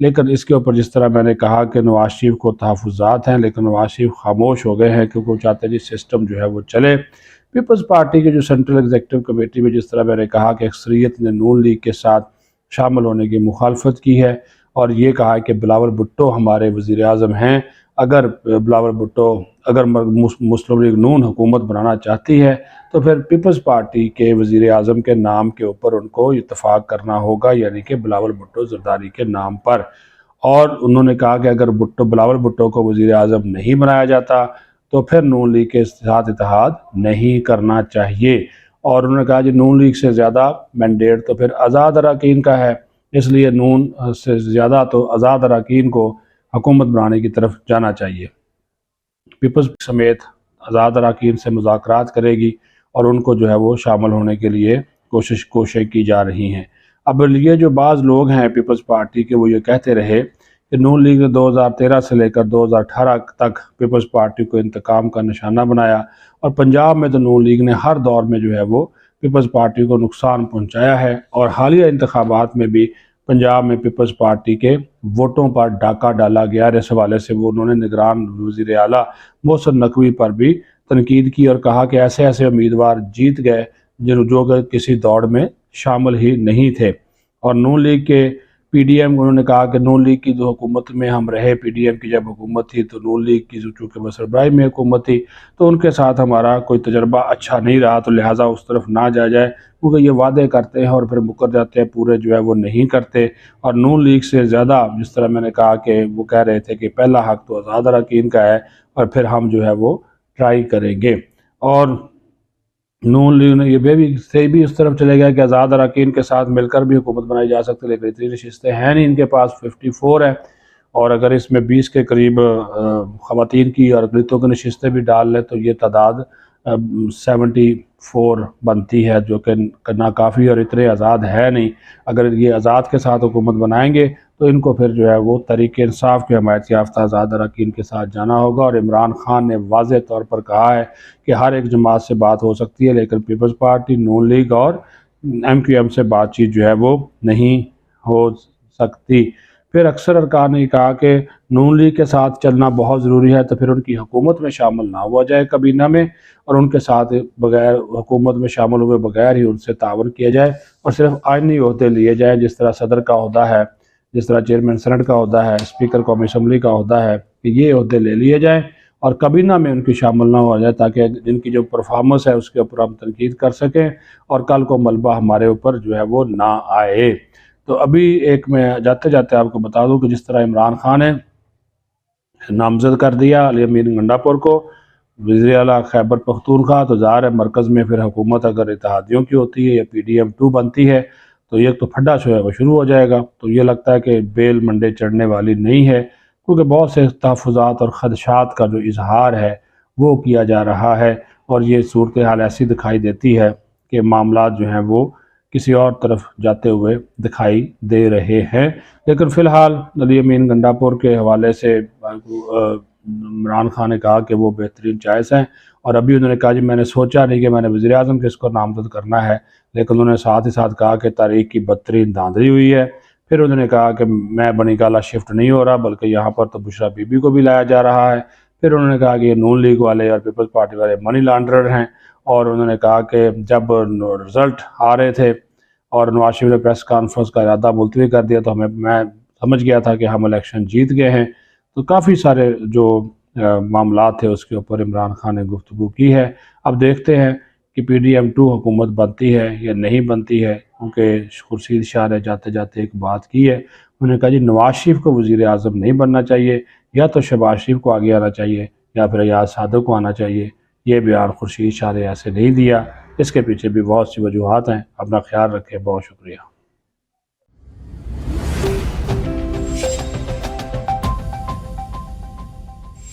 لیکن اس کے اوپر جس طرح میں نے کہا کہ نواز شریف کو تحفظات ہیں، لیکن نواز شریف خاموش ہو گئے ہیں کیونکہ وہ چاہتے ہیں جی سسٹم جو ہے وہ چلے۔ پیپلز پارٹی کے جو سینٹرل ایگزیکٹو کمیٹی میں جس طرح میں نے کہا کہ اکثریت نے نون لیگ کے ساتھ شامل ہونے کی مخالفت کی ہے اور یہ کہا ہے کہ بلاول بھٹو ہمارے وزیر اعظم ہیں، اگر بلاول بھٹو اگر مسلم لیگ نون حکومت بنانا چاہتی ہے تو پھر پیپلز پارٹی کے وزیر اعظم کے نام کے اوپر ان کو اتفاق کرنا ہوگا، یعنی کہ بلاول بھٹو زرداری کے نام پر۔ اور انہوں نے کہا کہ اگر بلاول بھٹو کو وزیر اعظم نہیں بنایا جاتا تو پھر نون لیگ کے ساتھ اتحاد نہیں کرنا چاہیے، اور انہوں نے کہا کہ نون لیگ سے زیادہ مینڈیٹ تو پھر آزاد اراکین کا ہے، اس لیے نون سے زیادہ تو آزاد اراکین کو حکومت بنانے کی طرف جانا چاہیے۔ پیپلز سمیت آزاد اراکین سے مذاکرات کرے گی اور ان کو جو ہے وہ شامل ہونے کے لیے کوششیں کی جا رہی ہیں۔ اب یہ جو بعض لوگ ہیں پیپلز پارٹی کے وہ یہ کہتے رہے کہ نون لیگ نے 2013 سے لے کر 2018 تک پیپلز پارٹی کو انتقام کا نشانہ بنایا، اور پنجاب میں تو نون لیگ نے ہر دور میں جو ہے وہ پیپلز پارٹی کو نقصان پہنچایا ہے، اور حالیہ انتخابات میں بھی پنجاب میں پیپلز پارٹی کے ووٹوں پر ڈاکہ ڈالا گیا۔ اس حوالے سے وہ انہوں نے نگران وزیر اعلیٰ محسن نقوی پر بھی تنقید کی اور کہا کہ ایسے ایسے امیدوار جیت گئے جو کہ کسی دوڑ میں شامل ہی نہیں تھے۔ اور نون لیگ کے پی ڈی ایم انہوں نے کہا کہ نون لیگ کی جو حکومت میں ہم رہے، پی ڈی ایم کی جب حکومت تھی تو نون لیگ کی چونکہ بسربراہی میں حکومت تھی تو ان کے ساتھ ہمارا کوئی تجربہ اچھا نہیں رہا، تو لہٰذا اس طرف نہ جائے کیونکہ یہ وعدے کرتے ہیں اور پھر مکر جاتے ہیں، پورے جو ہے وہ نہیں کرتے۔ اور نون لیگ سے زیادہ جس طرح میں نے کہا کہ وہ کہہ رہے تھے کہ پہلا حق تو آزاد اراکین کا ہے اور پھر ہم جو ہے وہ ٹرائی کریں گے، اور نون لیگ نے یہ بھی اس طرف چلے گیا کہ آزاد اراکین کے ساتھ مل کر بھی حکومت بنائی جا سکتی، لیکن اتنی نشستیں ہیں نہیں، ان کے پاس 54 ہیں، اور اگر اس میں 20 کے قریب خواتین کی اور اقلیتوں کی نشستیں بھی ڈال لیں تو یہ تعداد 74 بنتی ہے، جو کہ ناکافی اور اتنے آزاد ہے نہیں۔ اگر یہ آزاد کے ساتھ حکومت بنائیں گے تو ان کو پھر جو ہے وہ تحریک انصاف کے حمایت یافتہ آزاد اراکین کے ساتھ جانا ہوگا، اور عمران خان نے واضح طور پر کہا ہے کہ ہر ایک جماعت سے بات ہو سکتی ہے لیکن پیپلز پارٹی، نون لیگ اور ایم کیو ایم سے بات چیت جو ہے وہ نہیں ہو سکتی۔ پھر اکثر ارکان نے کہا کہ نون لیگ کے ساتھ چلنا بہت ضروری ہے تو پھر ان کی حکومت میں شامل نہ ہوا جائے کابینہ میں، اور ان کے ساتھ بغیر حکومت میں شامل ہوئے بغیر ہی ان سے تعاون کیا جائے اور صرف آئینی عہدے لیے جائیں، جس طرح صدر کا عہدہ ہے، جس طرح چیئرمین سینٹ کا عہدہ ہے، اسپیکر قومی اسمبلی کا عہدہ ہے، کہ یہ عہدے لے لیے جائیں اور کابینہ میں ان کی شامل نہ ہو جائے تاکہ ان کی جو پرفارمنس ہے اس کے اوپر ہم تنقید کر سکیں اور کل کو ملبہ ہمارے اوپر جو ہے وہ نہ آئے۔ تو ابھی ایک میں جاتے جاتے آپ کو بتا دوں کہ جس طرح عمران خان نے نامزد کر دیا علی امین گنڈا پور کو وزیر اعلیٰ خیبر پختونخوا، تو ظاہر ہے مرکز میں پھر حکومت اگر اتحادیوں کی ہوتی ہے یا پی ڈی ایم 2 بنتی ہے تو یہ تو پھڈا جو ہے وہ شروع ہو جائے گا، تو یہ لگتا ہے کہ بیل منڈے چڑھنے والی نہیں ہے، کیونکہ بہت سے تحفظات اور خدشات کا جو اظہار ہے وہ کیا جا رہا ہے، اور یہ صورتحال ایسی دکھائی دیتی ہے کہ معاملات جو ہیں وہ کسی اور طرف جاتے ہوئے دکھائی دے رہے ہیں۔ لیکن فی الحال علی امین گنڈا پور کے حوالے سے عمران خان نے کہا کہ وہ بہترین چوائس ہیں، اور ابھی انہوں نے کہا جی میں نے سوچا نہیں کہ میں نے وزیر اعظم کس کو نامزد کرنا ہے، لیکن انہوں نے ساتھ ہی ساتھ کہا کہ تاریخ کی بدترین دھاندلی ہوئی ہے۔ پھر انہوں نے کہا کہ میں بنی گالہ شفٹ نہیں ہو رہا بلکہ یہاں پر تو بشرا بی بی کو بھی لایا جا رہا ہے۔ پھر انہوں نے کہا کہ یہ نون لیگ والے اور پیپلز پارٹی والے منی لانڈرر ہیں، اور انہوں نے کہا کہ جب رزلٹ آ رہے تھے اور نواز شریف نے پریس کانفرنس کا ارادہ ملتوی کر دیا تو میں سمجھ گیا تھا کہ ہم الیکشن جیت گئے ہیں۔ تو کافی سارے جو معاملات تھے اس کے اوپر عمران خان نے گفتگو کی ہے۔ اب دیکھتے ہیں کہ پی ڈی ایم 2 حکومت بنتی ہے یا نہیں بنتی ہے، کیونکہ خورشید شاہ نے جاتے جاتے ایک بات کی ہے، انہوں نے کہا جی نواز شریف کو وزیر اعظم نہیں بننا چاہیے، یا تو شہباز شریف کو آگے آنا چاہیے یا پھر ایاز صادق کو آنا چاہیے۔ یہ بیان خورشید شاہ نے ایسے نہیں دیا، اس کے پیچھے بھی بہت سی وجوہات ہیں۔ اپنا خیال رکھیں، بہت شکریہ۔